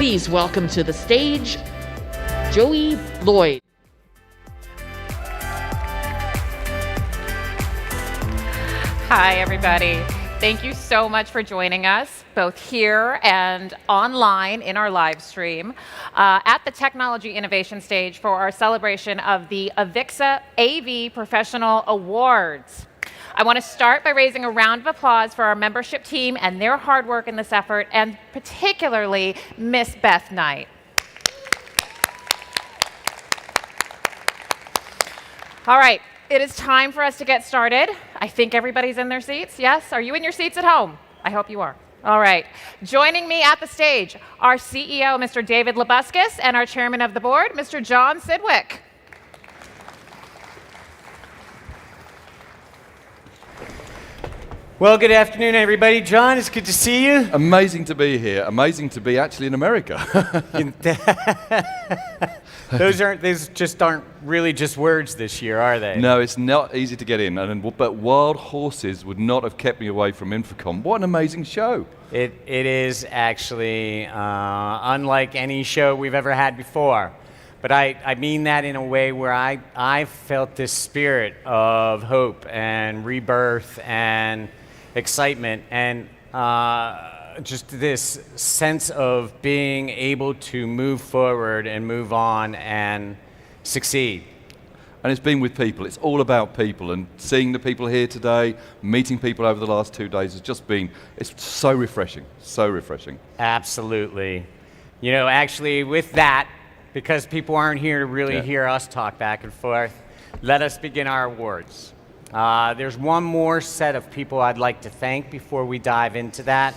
Please welcome to the stage, Joey Lloyd. Hi, everybody. Thank you so much for joining us, both here and online in our live stream, at the Technology Innovation Stage for our celebration of the AVIXA AV Professional Awards. I want to start by raising a round of applause for our membership team and their hard work in this effort, and particularly Miss Beth Knight. All right, it is time for us to get started. I think everybody's in their seats. Yes? Are you in your seats at home? I hope you are. All right. Joining me at the stage, our CEO, Mr. David Labuskes, and our chairman of the board, Mr. John Sidwick. Well, good afternoon, everybody. John, it's good to see you. Amazing to be here. Amazing to be actually in America. Those just aren't really just words this year, are they? No, it's not easy to get in. But wild horses would not have kept me away from Infocom. What an amazing show. It is actually unlike any show we've ever had before. But I mean that in a way where I felt this spirit of hope and rebirth and excitement and just this sense of being able to move forward and move on and succeed. And it's been with people. It's all about people. And seeing the people here today, meeting people over the last 2 days has just been, it's so refreshing, so refreshing. Absolutely. You know, actually with that, because people aren't here to really hear us talk back and forth, let us begin our awards. There's one more set of people I'd like to thank before we dive into that.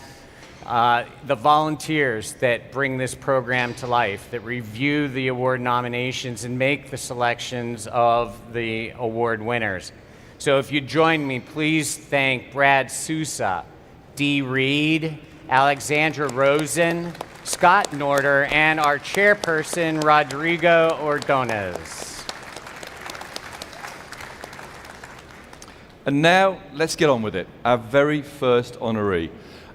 The volunteers that bring this program to life, that review the award nominations and make the selections of the award winners. So if you join me, please thank Brad Sousa, Dee Reed, Alexandra Rosen, Scott Norder, and our chairperson, Rodrigo Ordonez. And now, let's get on with it. Our very first honoree.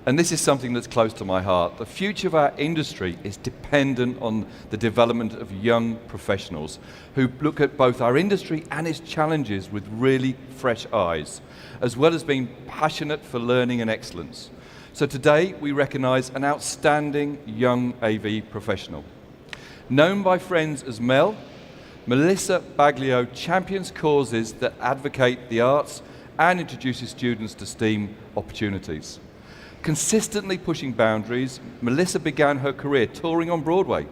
And this is something that's close to my heart. The future of our industry is dependent on the development of young professionals who look at both our industry and its challenges with really fresh eyes, as well as being passionate for learning and excellence. So today, we recognize an outstanding young AV professional. Known by friends as Mel, Melissa Baglio champions causes that advocate the arts and introduces students to STEAM opportunities. Consistently pushing boundaries, Melissa began her career touring on Broadway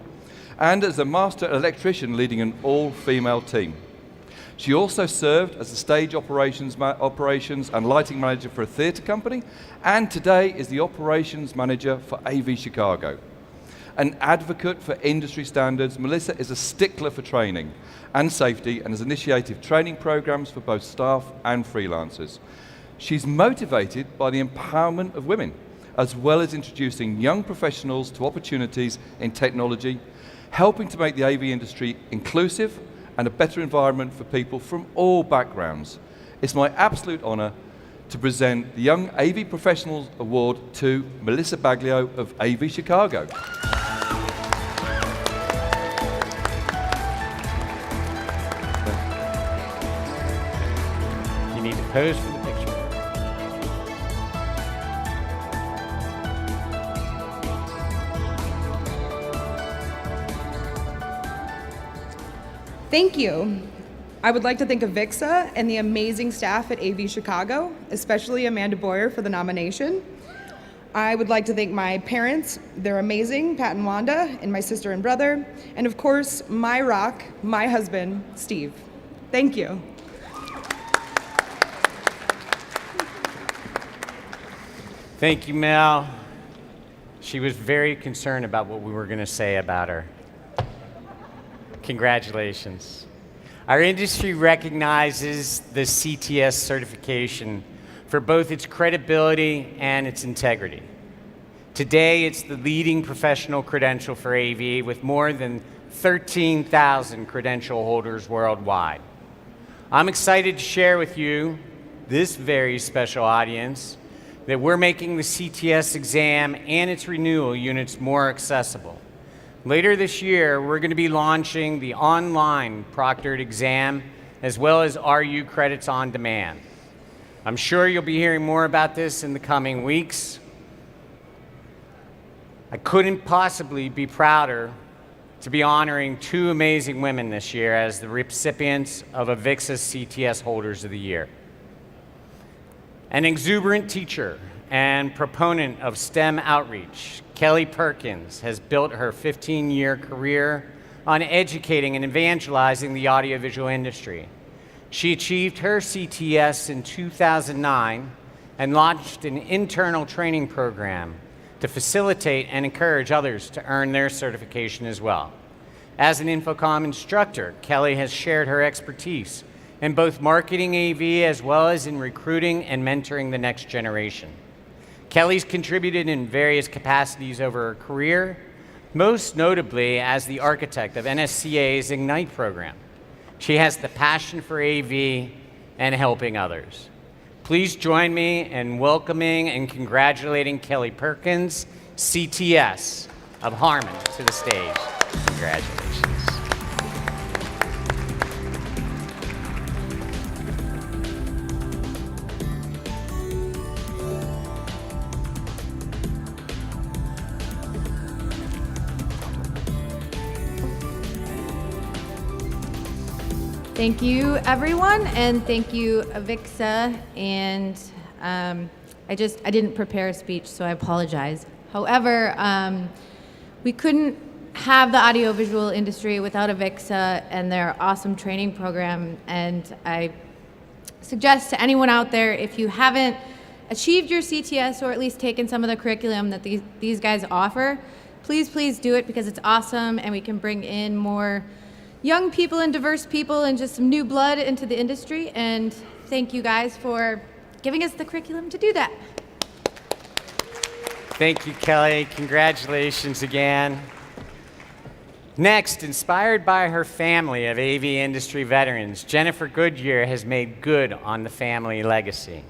and as a master electrician leading an all-female team. She also served as a stage operations and lighting manager for a theatre company, and today is the operations manager for AV Chicago. An advocate for industry standards, Melissa is a stickler for training and safety and has initiated training programs for both staff and freelancers. She's motivated by the empowerment of women, as well as introducing young professionals to opportunities in technology, helping to make the AV industry inclusive and a better environment for people from all backgrounds. It's my absolute honor to present the Young AV Professionals Award to Melissa Baglio of AV Chicago. You need to pose for the picture. Thank you. I would like to thank AVIXA and the amazing staff at AV Chicago, especially Amanda Boyer for the nomination. I would like to thank my parents, they're amazing, Pat and Wanda, and my sister and brother, and of course, my rock, my husband, Steve. Thank you. Thank you, Mel. She was very concerned about what we were going to say about her. Congratulations. Our industry recognizes the CTS certification for both its credibility and its integrity. Today, it's the leading professional credential for AV with more than 13,000 credential holders worldwide. I'm excited to share with you, this very special audience, that we're making the CTS exam and its renewal units more accessible. Later this year, we're going to be launching the online proctored exam as well as RU credits on demand. I'm sure you'll be hearing more about this in the coming weeks. I couldn't possibly be prouder to be honoring two amazing women this year as the recipients of AVIXA CTS Holders of the Year. An exuberant teacher and proponent of STEM outreach, Kelly Perkins has built her 15-year career on educating and evangelizing the audiovisual industry. She achieved her CTS in 2009 and launched an internal training program to facilitate and encourage others to earn their certification as well. As an Infocom instructor, Kelly has shared her expertise in both marketing AV as well as in recruiting and mentoring the next generation. Kelly's contributed in various capacities over her career, most notably as the architect of NSCA's Ignite program. She has the passion for AV and helping others. Please join me in welcoming and congratulating Kelly Perkins, CTS of Harmon, to the stage. Congratulations. Thank you, everyone, and thank you, AVIXA. And I didn't prepare a speech, so I apologize. However, we couldn't have the audiovisual industry without AVIXA and their awesome training program. And I suggest to anyone out there, if you haven't achieved your CTS or at least taken some of the curriculum that these guys offer, please do it, because it's awesome and we can bring in more young people and diverse people and just some new blood into the industry. And thank you guys for giving us the curriculum to do that. Thank you, Kelly. Congratulations again. Next, inspired by her family of AV industry veterans, Jennifer Goodyear has made good on the family legacy.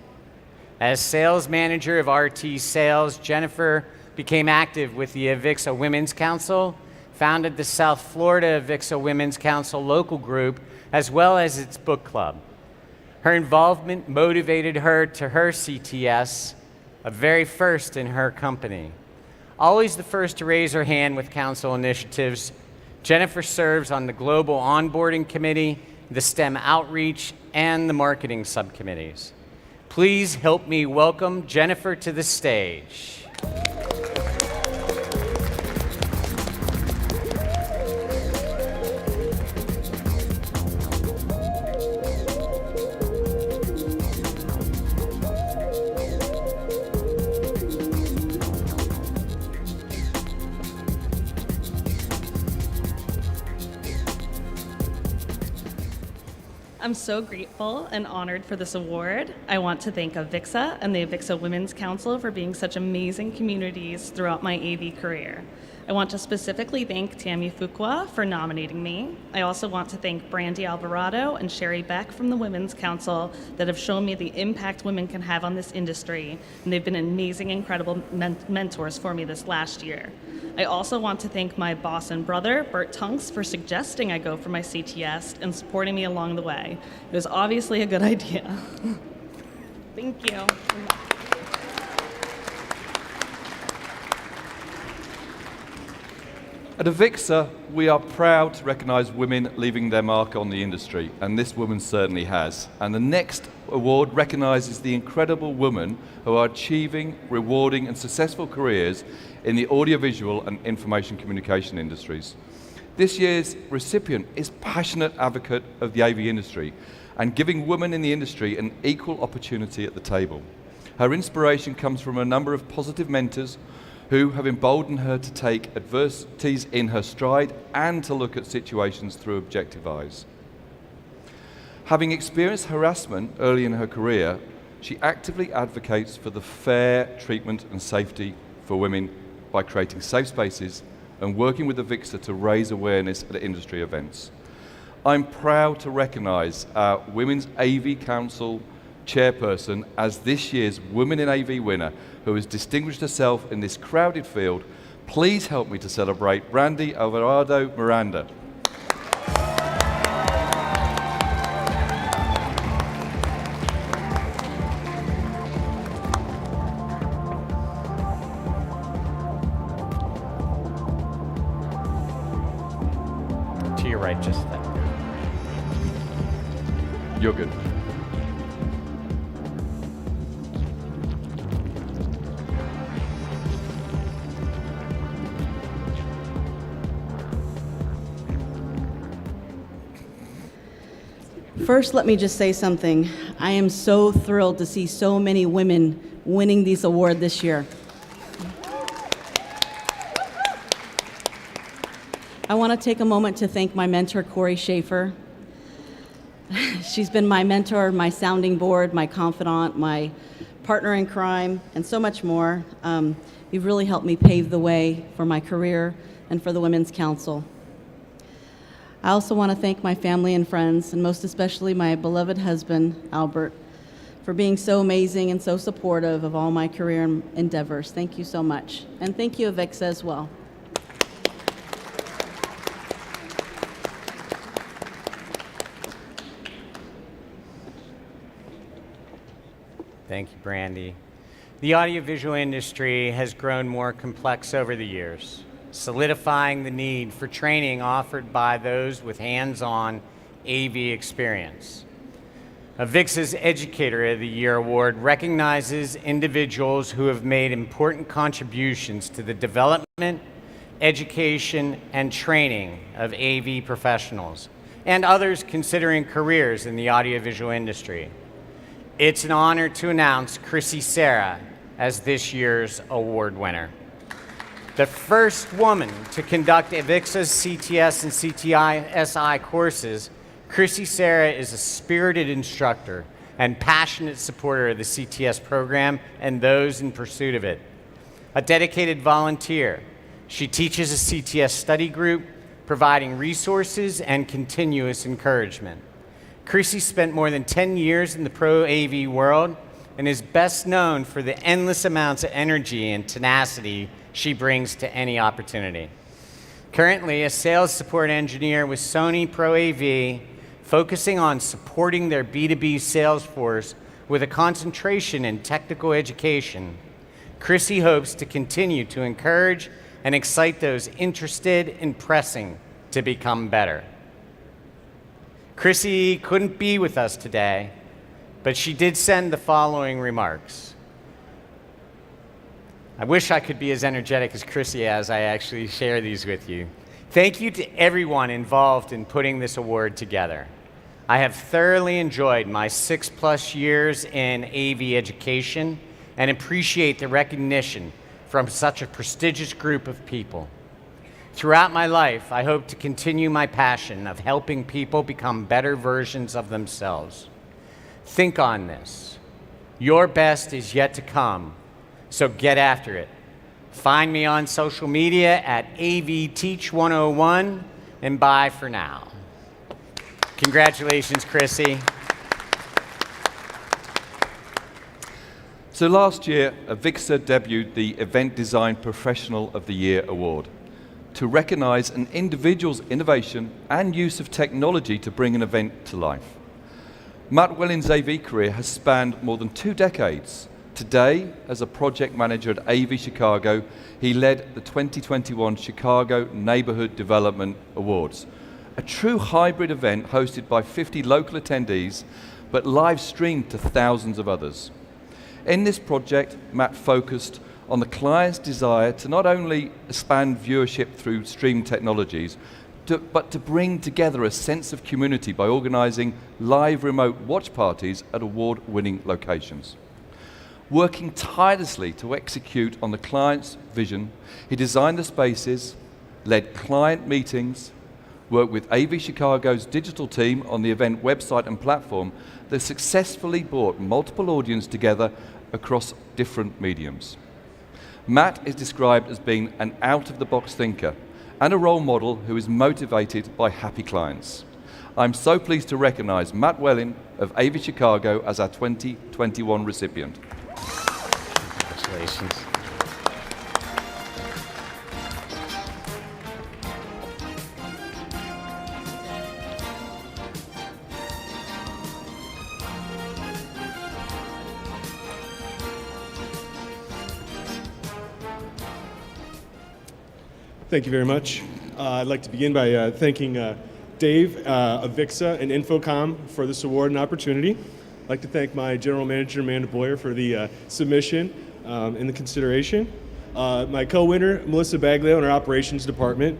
As sales manager of RT Sales, Jennifer became active with the AVIXA Women's Council, founded the South Florida AVIXA Women's Council local group, as well as its book club. Her involvement motivated her to her CTS, a very first in her company. Always the first to raise her hand with council initiatives, Jennifer serves on the Global Onboarding Committee, the STEM Outreach, and the Marketing Subcommittees. Please help me welcome Jennifer to the stage. I'm so grateful and honored for this award. I want to thank AVIXA and the AVIXA Women's Council for being such amazing communities throughout my AV career. I want to specifically thank Tammy Fuqua for nominating me. I also want to thank Brandy Alvarado and Sherry Beck from the Women's Council that have shown me the impact women can have on this industry, and they've been amazing, incredible mentors for me this last year. I also want to thank my boss and brother, Bert Tunks, for suggesting I go for my CTS and supporting me along the way. It was obviously a good idea. Thank you. At AVIXA, we are proud to recognise women leaving their mark on the industry, and this woman certainly has. And the next award recognises the incredible women who are achieving rewarding and successful careers in the audiovisual and information communication industries. This year's recipient is passionate advocate of the AV industry and giving women in the industry an equal opportunity at the table. Her inspiration comes from a number of positive mentors who have emboldened her to take adversities in her stride and to look at situations through objective eyes. Having experienced harassment early in her career, she actively advocates for the fair treatment and safety for women by creating safe spaces and working with AVIXA to raise awareness at industry events. I'm proud to recognise our Women's AV Council chairperson as this year's Women in AV winner, who has distinguished herself in this crowded field Please help me to celebrate Brandy Alvarado Miranda. To your right, just that. You're good. First, let me just say something. I am so thrilled to see so many women winning this award this year. I want to take a moment to thank my mentor, Corey Schaefer. She's been my mentor, my sounding board, my confidant, my partner in crime, and so much more. You've really helped me pave the way for my career and for the Women's Council. I also want to thank my family and friends, and most especially my beloved husband, Albert, for being so amazing and so supportive of all my career endeavors. Thank you so much. And thank you, AVIXA, as well. Thank you, Brandy. The audiovisual industry has grown more complex over the years, solidifying the need for training offered by those with hands-on AV experience. AVIXA's Educator of the Year Award recognizes individuals who have made important contributions to the development, education, and training of AV professionals, and others considering careers in the audiovisual industry. It's an honor to announce Chrissy Sarah as this year's award winner. The first woman to conduct AVIXA's CTS and CTISI courses, Chrissy Sarah is a spirited instructor and passionate supporter of the CTS program and those in pursuit of it. A dedicated volunteer, she teaches a CTS study group, providing resources and continuous encouragement. Chrissy spent more than 10 years in the pro AV world and is best known for the endless amounts of energy and tenacity she brings to any opportunity. Currently, a sales support engineer with Sony Pro AV, focusing on supporting their B2B sales force with a concentration in technical education, Chrissy hopes to continue to encourage and excite those interested in pressing to become better. Chrissy couldn't be with us today, but she did send the following remarks. I wish I could be as energetic as Chrissy as I actually share these with you. Thank you to everyone involved in putting this award together. I have thoroughly enjoyed my 6+ years in AV education and appreciate the recognition from such a prestigious group of people. Throughout my life, I hope to continue my passion of helping people become better versions of themselves. Think on this. Your best is yet to come, so get after it. Find me on social media at AVTeach101, and bye for now. Congratulations, Chrissy. So last year, AVIXA debuted the Event Design Professional of the Year Award to recognize an individual's innovation and use of technology to bring an event to life. Matt Welling's AV career has spanned more than 2 decades. Today, as a project manager at AV Chicago, he led the 2021 Chicago Neighborhood Development Awards, a true hybrid event hosted by 50 local attendees, but live streamed to thousands of others. In this project, Matt focused on the client's desire to not only expand viewership through stream technologies, but to bring together a sense of community by organizing live remote watch parties at award-winning locations. Working tirelessly to execute on the client's vision, he designed the spaces, led client meetings, worked with AV Chicago's digital team on the event website and platform that successfully brought multiple audiences together across different mediums. Matt is described as being an out-of-the-box thinker and a role model who is motivated by happy clients. I'm so pleased to recognize Matt Welling of AV Chicago as our 2021 recipient. Congratulations. Thank you very much. I'd like to begin by thanking Dave, AVIXA, and Infocom for this award and opportunity. I'd like to thank my General Manager, Amanda Boyer, for the submission and the consideration. My co-winner, Melissa Baglio, in our Operations Department.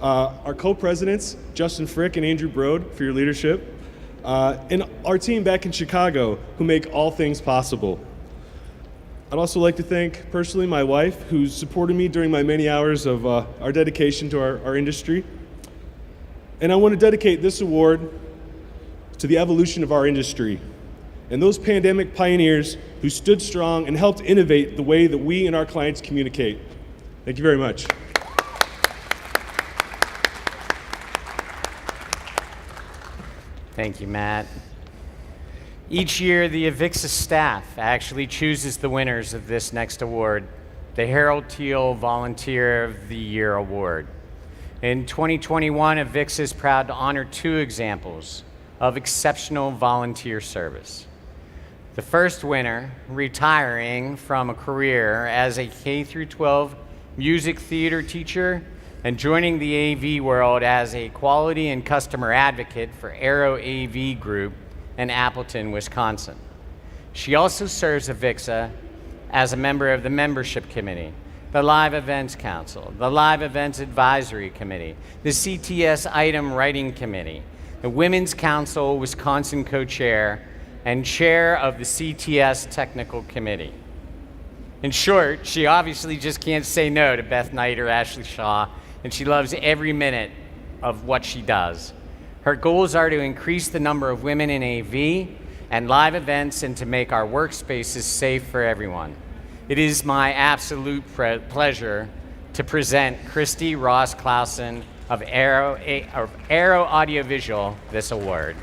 Our co-presidents, Justin Frick and Andrew Brode, for your leadership. And our team back in Chicago, who make all things possible. I'd also like to thank personally my wife, who's supported me during my many hours of our dedication to our industry. And I want to dedicate this award to the evolution of our industry and those pandemic pioneers who stood strong and helped innovate the way that we and our clients communicate. Thank you very much. Thank you, Matt. Each year, the AVIXA staff actually chooses the winners of this next award, the Harold Teal Volunteer of the Year Award. In 2021, AVIXA is proud to honor 2 examples of exceptional volunteer service. The first winner, retiring from a career as a K-12 music theater teacher and joining the AV world as a quality and customer advocate for Aero AV Group in Appleton, Wisconsin. She also serves AVIXA as a member of the Membership Committee, the Live Events Council, the Live Events Advisory Committee, the CTS Item Writing Committee, the Women's Council Wisconsin Co-Chair, and Chair of the CTS Technical Committee. In short, she obviously just can't say no to Beth Knight or Ashley Shaw, and she loves every minute of what she does. Her goals are to increase the number of women in AV and live events and to make our workspaces safe for everyone. It is my absolute pleasure to present Christy Ross Clausen of Aero Audiovisual this award.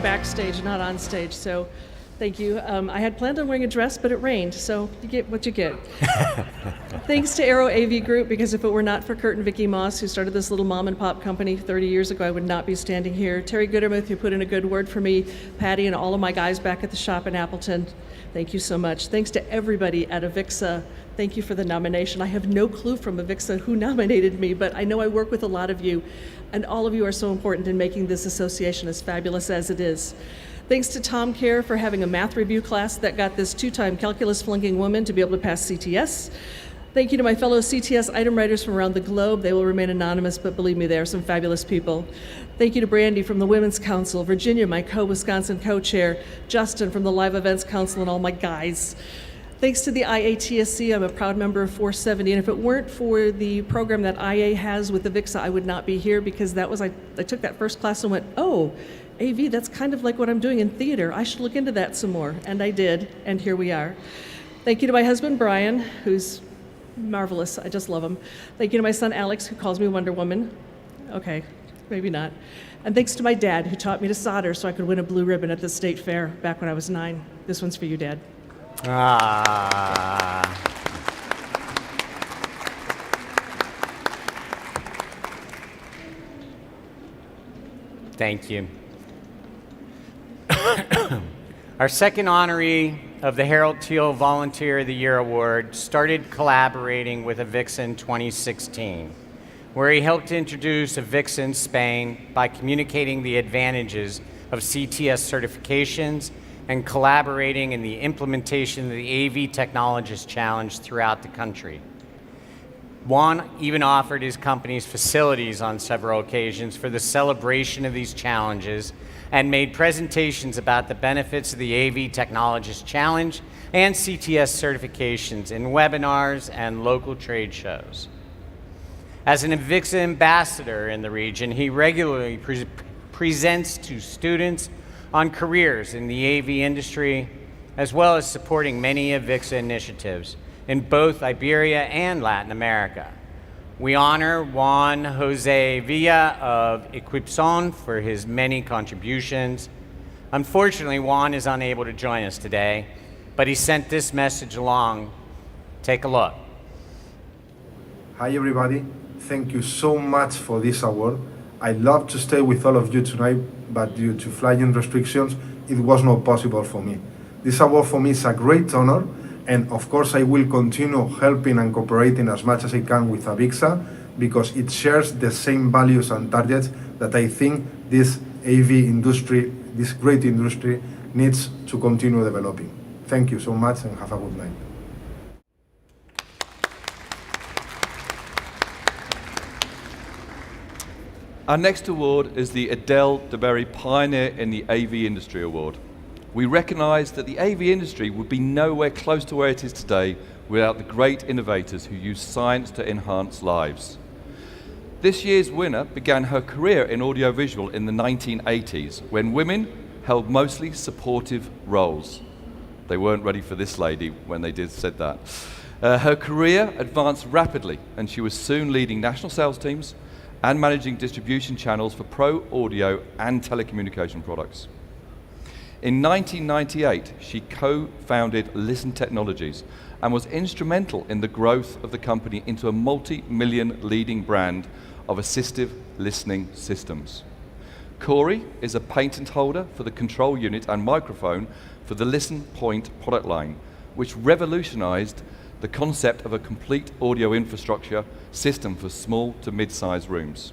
Backstage, not on stage, so thank you. I had planned on wearing a dress, but it rained, so you get what you get. Thanks to Aero AV Group, because if it were not for Kurt and Vicki Moss, who started this little mom and pop company 30 years ago, I would not be standing here. Terry Goodermuth, who put in a good word for me, Patty, and all of my guys back at the shop in Appleton. Thank you so much. Thanks to everybody at AVIXA. Thank you for the nomination. I have no clue from AVIXA who nominated me, but I know I work with a lot of you, and all of you are so important in making this association as fabulous as it is. Thanks to Tom Kerr for having a math review class that got this 2-time calculus flunking woman to be able to pass CTS. Thank you to my fellow CTS item writers from around the globe. They will remain anonymous, but believe me, they are some fabulous people. Thank you to Brandy from the Women's Council, Virginia, my co-Wisconsin co-chair, Justin from the Live Events Council, and all my guys. Thanks to the IATSC, I'm a proud member of 470, and if it weren't for the program that IA has with AVIXA, I would not be here, because that was, I took that first class and went, oh, AV, that's kind of like what I'm doing in theater. I should look into that some more, and I did, and here we are. Thank you to my husband, Brian, who's marvelous. I just love him. Thank you to my son, Alex, who calls me Wonder Woman. Okay, maybe not. And thanks to my dad, who taught me to solder so I could win a blue ribbon at the state fair back when I was 9. This one's for you, Dad. Thank you. Our second honoree of the Harold Teal Volunteer of the Year Award started collaborating with AVIXA in 2016, where he helped introduce AVIXA in Spain by communicating the advantages of CTS certifications and collaborating in the implementation of the AV Technologist Challenge throughout the country. Juan even offered his company's facilities on several occasions for the celebration of these challenges and made presentations about the benefits of the AV Technologist Challenge and CTS certifications in webinars and local trade shows. As an AVIXA ambassador in the region, he regularly presents to students on careers in the AV industry, as well as supporting many AVIXA initiatives in both Iberia and Latin America. We honor Juan Jose Villa of Equipson for his many contributions. Unfortunately, Juan is unable to join us today, but he sent this message along. Take a look. Hi everybody, thank you so much for this award. I'd love to stay with all of you tonight, but due to flying restrictions, it was not possible for me. This award for me is a great honor, and of course I will continue helping and cooperating as much as I can with AVIXA, because it shares the same values and targets that I think this AV industry, this great industry, needs to continue developing. Thank you so much and have a good night. Our next award is the Adele DeBerry Pioneer in the AV Industry Award. We recognise that the AV industry would be nowhere close to where it is today without the great innovators who use science to enhance lives. This year's winner began her career in audiovisual in the 1980s, when women held mostly supportive roles. They weren't ready for this lady when they said that. Her career advanced rapidly, and she was soon leading national sales teams and managing distribution channels for pro audio and telecommunication products. In 1998, she co-founded Listen Technologies and was instrumental in the growth of the company into a multi-million leading brand of assistive listening systems. Corey is a patent holder for the control unit and microphone for the Listen Point product line, which revolutionized the concept of a complete audio infrastructure system for small to mid-sized rooms.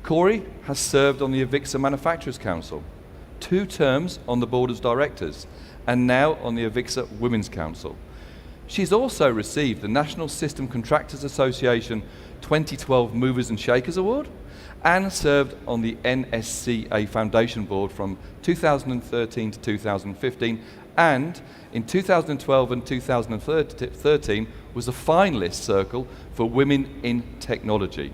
Corey has served on the AVIXA Manufacturers Council, 2 terms on the board of directors, and now on the AVIXA Women's Council. She's also received the National System Contractors Association 2012 Movers and Shakers Award, and served on the NSCA Foundation Board from 2013 to 2015, and in 2012 and 2013 was a finalist circle for Women in Technology.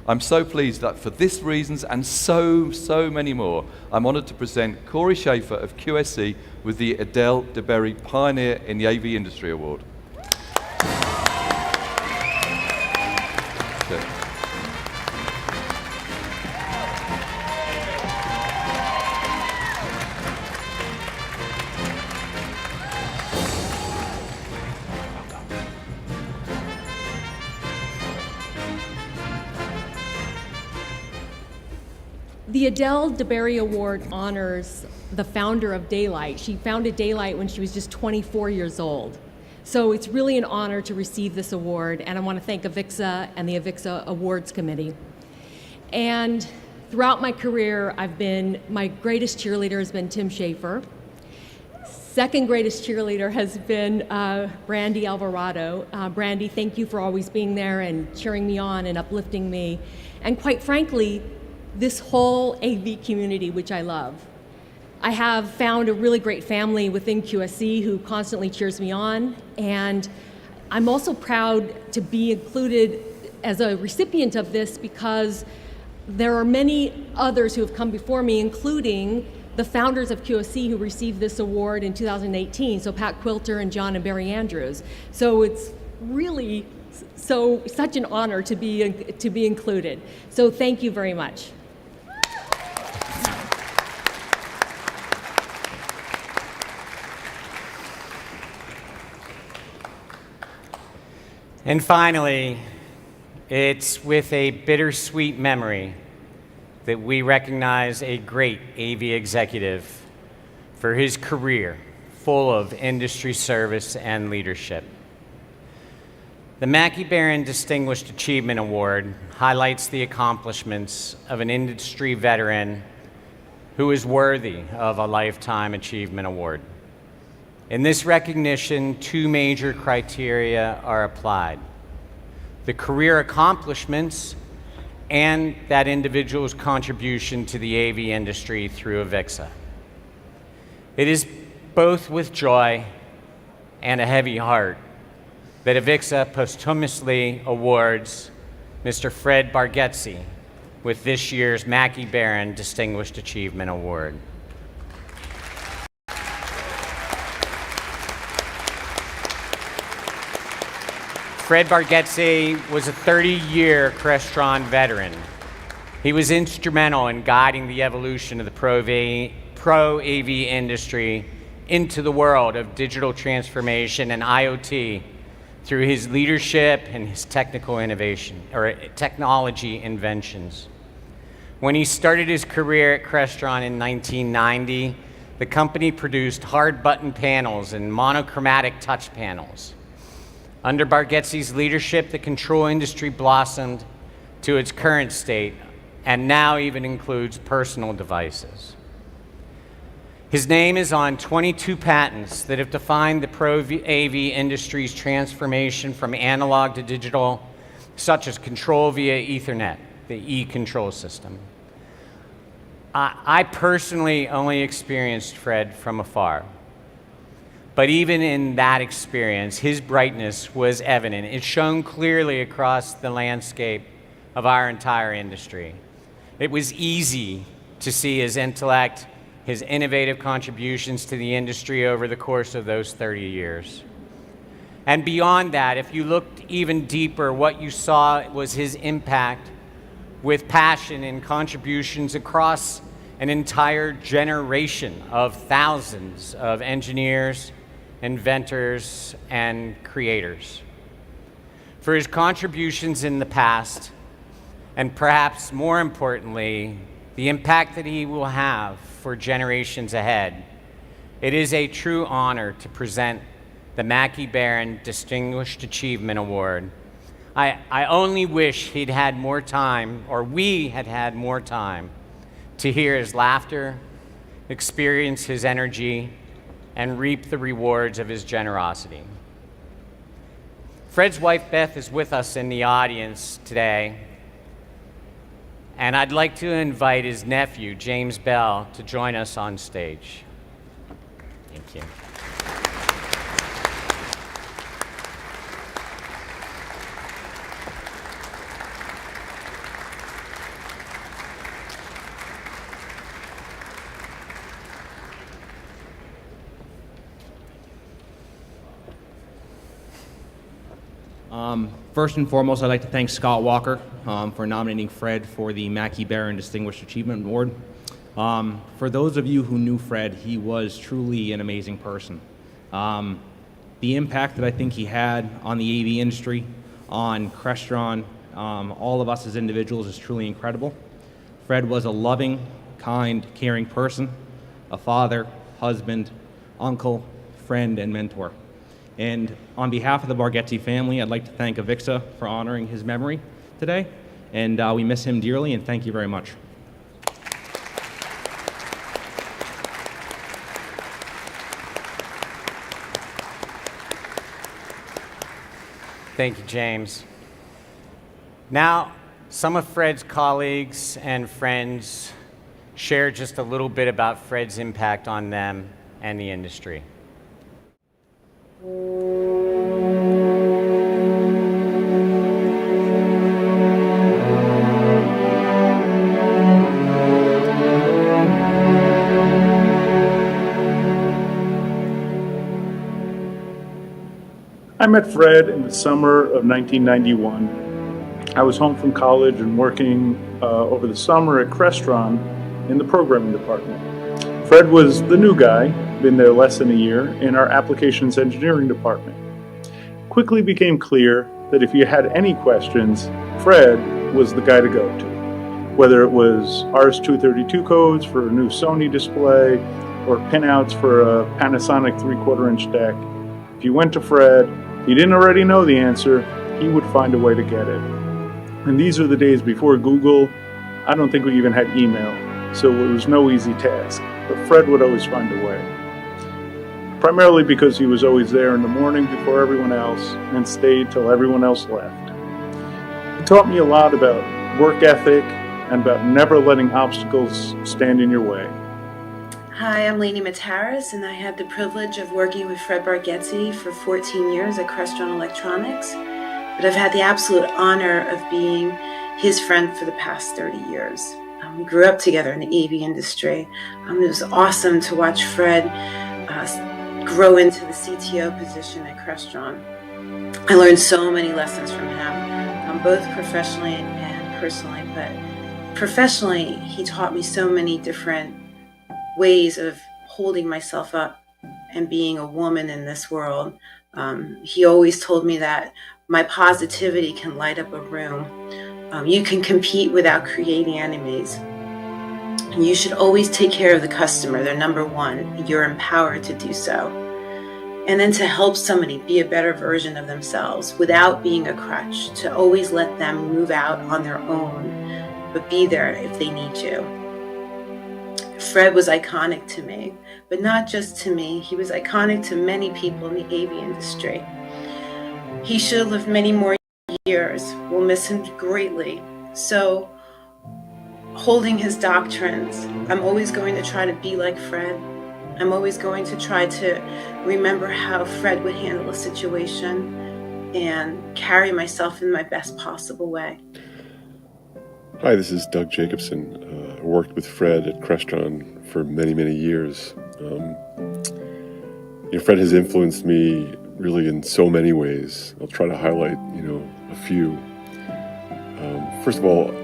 I'm so pleased that for these reasons and so many more, I'm honoured to present Corey Schaefer of QSC with the Adele DeBerry Pioneer in the AV Industry Award. Okay. The Adele DeBerry Award honors the founder of Daylight. She founded Daylight when she was just 24 years old. So it's really an honor to receive this award, and I want to thank AVIXA and the AVIXA Awards Committee. And throughout my career, my greatest cheerleader has been Tim Schaefer. Second greatest cheerleader has been Brandy Alvarado. Brandy, thank you for always being there and cheering me on and uplifting me. And quite frankly, this whole AV community, which I love. I have found a really great family within QSC who constantly cheers me on, and I'm also proud to be included as a recipient of this because there are many others who have come before me, including the founders of QSC who received this award in 2018, so Pat Quilter and John and Barry Andrews. So it's really such an honor to be included. So thank you very much. And finally, it's with a bittersweet memory that we recognize a great AV executive for his career full of industry service and leadership. The Mackey Barron Distinguished Achievement Award highlights the accomplishments of an industry veteran who is worthy of a Lifetime Achievement Award. In this recognition, 2 major criteria are applied: the career accomplishments and that individual's contribution to the AV industry through AVIXA. It is both with joy and a heavy heart that AVIXA posthumously awards Mr. Fred Bargetzi with this year's Mackey Barron Distinguished Achievement Award. Fred Bargetzi was a 30-year Crestron veteran. He was instrumental in guiding the evolution of the pro AV industry into the world of digital transformation and IoT through his leadership and his technical innovation, or technology inventions. When he started his career at Crestron in 1990, the company produced hard button panels and monochromatic touch panels. Under Bargetzi's leadership, the control industry blossomed to its current state and now even includes personal devices. His name is on 22 patents that have defined the Pro AV industry's transformation from analog to digital, such as control via Ethernet, the e-control system. I personally only experienced Fred from afar. But even in that experience, his brightness was evident. It shone clearly across the landscape of our entire industry. It was easy to see his intellect, his innovative contributions to the industry over the course of those 30 years. And beyond that, if you looked even deeper, what you saw was his impact with passion and contributions across an entire generation of thousands of engineers, inventors, and creators. For his contributions in the past, and perhaps more importantly, the impact that he will have for generations ahead, it is a true honor to present the Mackey Barron Distinguished Achievement Award. I only wish he'd had more time, or we had had more time, to hear his laughter, experience his energy, and reap the rewards of his generosity. Fred's wife, Beth, is with us in the audience today, and I'd like to invite his nephew, James Bell, to join us on stage. Thank you. First and foremost, I'd like to thank Scott Walker for nominating Fred for the Mackey Barron Distinguished Achievement Award. For those of you who knew Fred, he was truly an amazing person. The impact that I think he had on the AV industry, on Crestron, all of us as individuals is truly incredible. Fred was a loving, kind, caring person, a father, husband, uncle, friend, and mentor. And on behalf of the Bargetzi family, I'd like to thank AVIXA for honoring his memory today. And we miss him dearly, and thank you very much. Thank you, James. Now, some of Fred's colleagues and friends share just a little bit about Fred's impact on them and the industry. I met Fred in the summer of 1991. I was home from college and working over the summer at Crestron in the programming department. Fred was the new guy, been there less than a year, in our applications engineering department. Quickly became clear that if you had any questions, Fred was the guy to go to. Whether it was RS-232 codes for a new Sony display or pinouts for a Panasonic 3/4 inch deck, if you went to Fred, if you didn't already know the answer, he would find a way to get it. And these are the days before Google. I don't think we even had email, so it was no easy task. But Fred would always find a way. Primarily because he was always there in the morning before everyone else and stayed till everyone else left. He taught me a lot about work ethic and about never letting obstacles stand in your way. Hi, I'm Lainey Mataris, and I had the privilege of working with Fred Bargetzi for 14 years at Crestron Electronics, but I've had the absolute honor of being his friend for the past 30 years. We grew up together in the AV industry. It was awesome to watch Fred grow into the CTO position at Crestron. I learned so many lessons from him, both professionally and personally, but professionally, he taught me so many different ways of holding myself up and being a woman in this world. He always told me that my positivity can light up a room. You can compete without creating enemies. And you should always take care of the customer. They're number one. You're empowered to do so. And then to help somebody be a better version of themselves without being a crutch, to always let them move out on their own, but be there if they need you. Fred was iconic to me, but not just to me. He was iconic to many people in the AV industry. He should have lived many more years. We'll miss him greatly. So, holding his doctrines, I'm always going to try to be like Fred. I'm always going to try to remember how Fred would handle a situation and carry myself in my best possible way. Hi, this is Doug Jacobson. I worked with Fred at Crestron for many, many years. Fred has influenced me really in so many ways. I'll try to highlight, a few. First of all,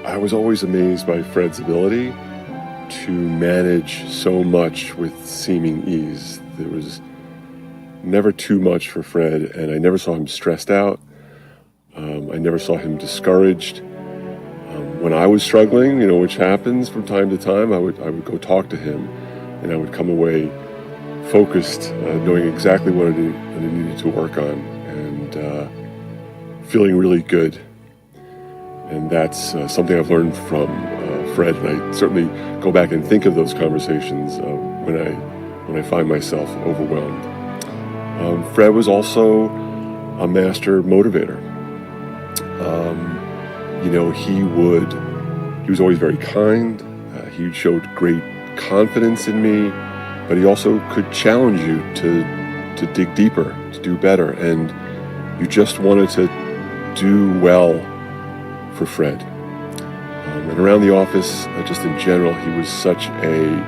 I was always amazed by Fred's ability to manage so much with seeming ease. There was never too much for Fred, and I never saw him stressed out. I never saw him discouraged. When I was struggling, which happens from time to time, I would go talk to him, and I would come away focused, knowing exactly what I needed to work on, and feeling really good. And that's something I've learned from Fred, and I certainly go back and think of those conversations when I find myself overwhelmed. Fred was also a master motivator. He was always very kind. He showed great confidence in me, but he also could challenge you to dig deeper, to do better, and you just wanted to do well for Fred. And around the office, just in general, he was such a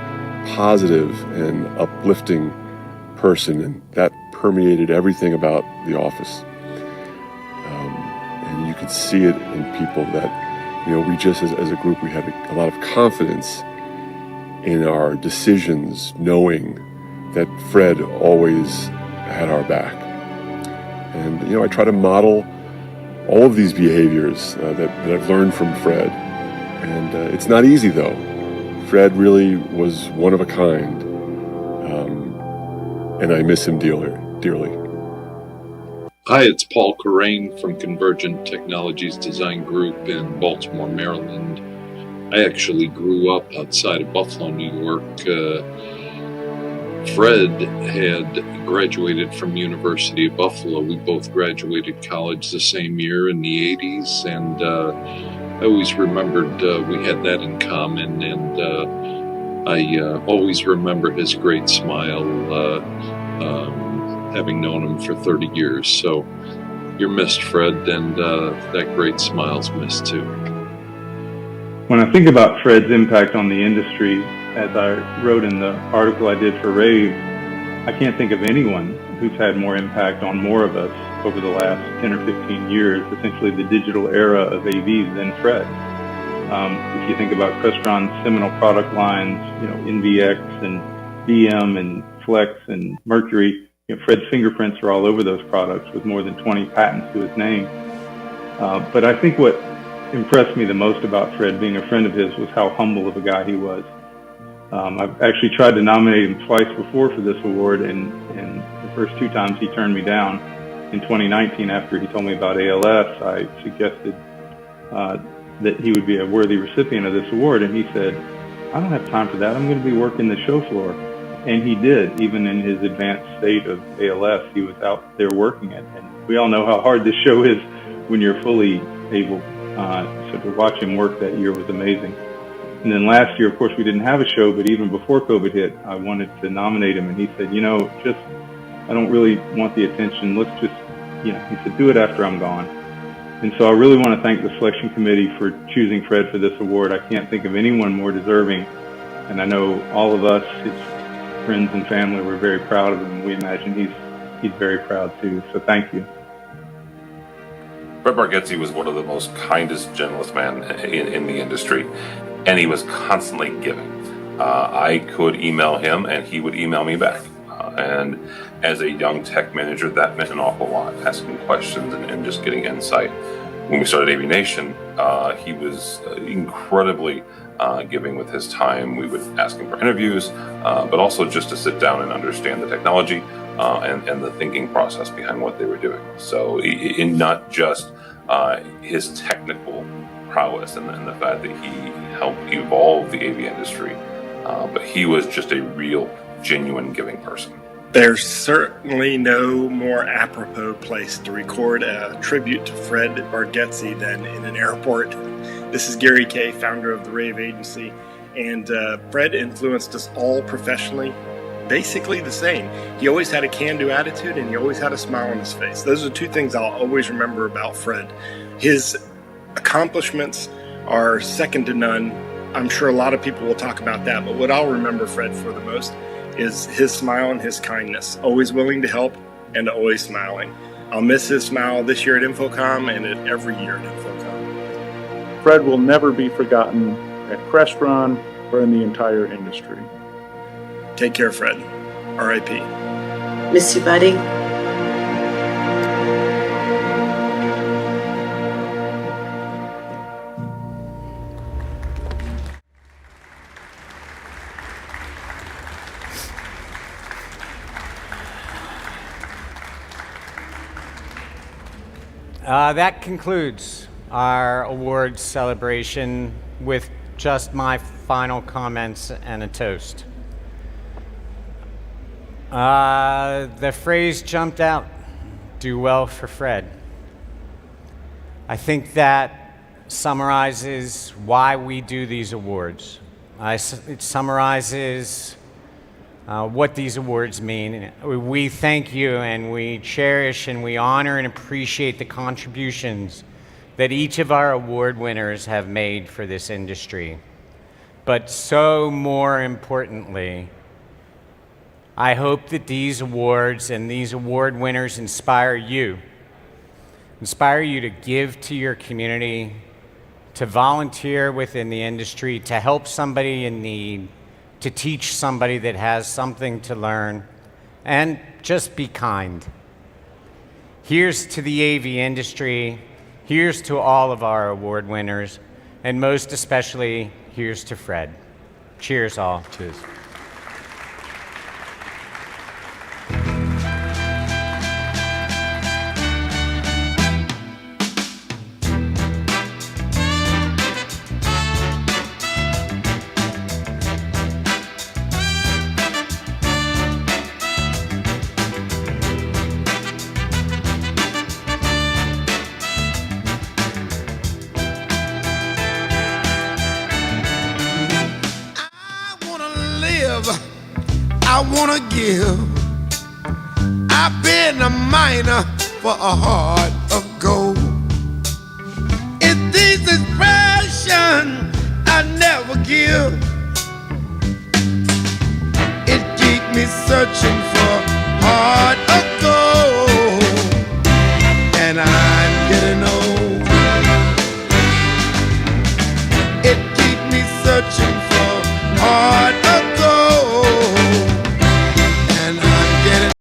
positive and uplifting person, and that permeated everything about the office. And you could see it in people that, we just as a group, we had a lot of confidence in our decisions, knowing that Fred always had our back. And, I try to model all of these behaviors that I've learned from Fred. And it's not easy, though. Fred really was one of a kind, and I miss him dearly. Hi, it's Paul Corain from Convergent Technologies Design Group in Baltimore, Maryland. I actually grew up outside of Buffalo, New York. Fred had graduated from University of Buffalo. We both graduated college the same year in the 80s, and I always remembered we had that in common, and I always remember his great smile, having known him for 30 years. So you're missed, Fred, and that great smile's missed too. When I think about Fred's impact on the industry, as I wrote in the article I did for Rave, I can't think of anyone who's had more impact on more of us over the last 10 or 15 years, essentially the digital era of AVs, than Fred. If you think about Crestron's seminal product lines, NVX and BM and Flex and Mercury, Fred's fingerprints are all over those products with more than 20 patents to his name. But I think what impressed me the most about Fred being a friend of his was how humble of a guy he was. I've actually tried to nominate him twice before for this award, and the first two times he turned me down. In 2019, after he told me about ALS, I suggested that he would be a worthy recipient of this award, and he said, "I don't have time for that. I'm going to be working the show floor." And he did. Even in his advanced state of ALS, he was out there working it. And we all know how hard this show is when you're fully able. So to watch him work that year was amazing. And then last year, of course, we didn't have a show, but even before COVID hit, I wanted to nominate him. And he said, I don't really want the attention. Let's just, he said, do it after I'm gone. And so I really want to thank the selection committee for choosing Fred for this award. I can't think of anyone more deserving. And I know all of us, his friends and family, were very proud of him. We imagine he's very proud too. So thank you. Fred Bargetzi was one of the most kindest, gentlest men in the industry, and he was constantly giving. I could email him, and he would email me back. And as a young tech manager, that meant an awful lot, asking questions and just getting insight. When we started AV Nation, he was incredibly giving with his time. We would ask him for interviews, but also just to sit down and understand the technology and the thinking process behind what they were doing. So in not just his technical prowess and the fact that he helped evolve the AV industry, but he was just a real, genuine giving person. There's certainly no more apropos place to record a tribute to Fred Bargetzi than in an airport. This is Gary Kay, founder of the Rave Agency, and Fred influenced us all professionally basically the same. He always had a can-do attitude, and he always had a smile on his face. Those are two things I'll always remember about Fred. His accomplishments are second to none. I'm sure a lot of people will talk about that, but what I'll remember Fred for the most is his smile and his kindness, always willing to help and always smiling. I'll miss his smile this year at InfoComm and at every year at InfoComm. Fred will never be forgotten at Crestron or in the entire industry. Take care, Fred. R.I.P. Miss you, buddy. That concludes our awards celebration with just my final comments and a toast. The phrase jumped out, do well for Fred. I think that summarizes why we do these awards. It summarizes what these awards mean. We thank you and we cherish and we honor and appreciate the contributions that each of our award winners have made for this industry. But so more importantly, I hope that these awards and these award winners inspire you to give to your community, to volunteer within the industry, to help somebody in need, to teach somebody that has something to learn, and just be kind. Here's to the AV industry, here's to all of our award winners, and most especially, here's to Fred. Cheers all. Cheers. I wanna give. I've been a miner for a heart of gold. It's this expression I never give. It keeps me searching for hard